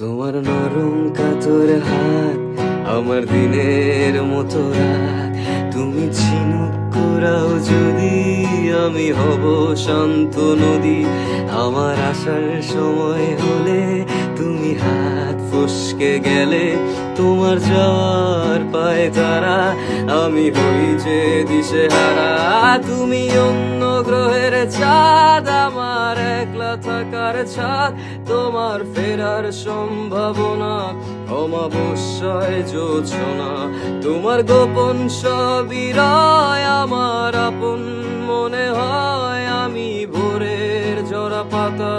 তোমার নরম কাতর হাত আমার দিনের মতো রাত, তুমি ঝিনুক কুড়াও যদি আমি হব শান্ত নদী। আমার আসার সময় হলে তুমি হাত ফসকে গেলে, তোমার যাওয়ার পায় তারা আমি হই যে দিশেহারা। তুমি অন্য গ্রহের চাঁদ, আমার একলা থাকার ছাদ, তোমার ফেরার সম্ভাবনা অমাবস্যায় জোছনা। তোমার গোপন সবই রয় আমার আপন মনে হয়, আমি ভোরের ঝরা পাতা,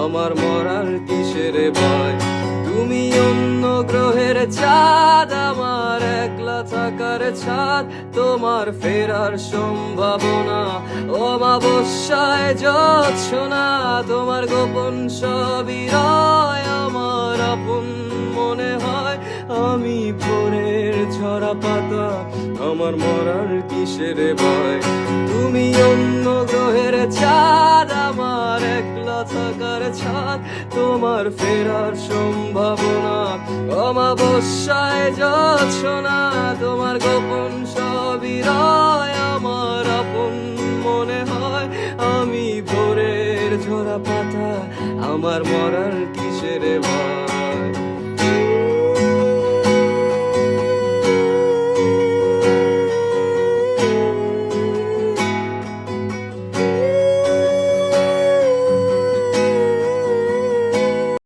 আমার মরার কিসের ভয়। তুমি অন্য গ্রহের চাঁদ, আমার একলা থাকার ছাদ, তোমার ফেরার সম্ভাবনা অমাবস্যায় জোছনা। তোমার গোপন সবই রয় আমার আপন মনে হয়, আমি ভোরের ঝরা পাতা, আমার মরার কিসের ভয়। তুমি অন্য গ্রহের চাঁদ, আমার একলা থাকার ছাদ, তোমার ফেরার সম্ভাবনা অমাবস্যায় জোছনা। তোমার গোপন সবই রয় আমার আপন মনে হয়, আমি ভোরের ঝরা পাতা, আমার মরার কিসের ভয়।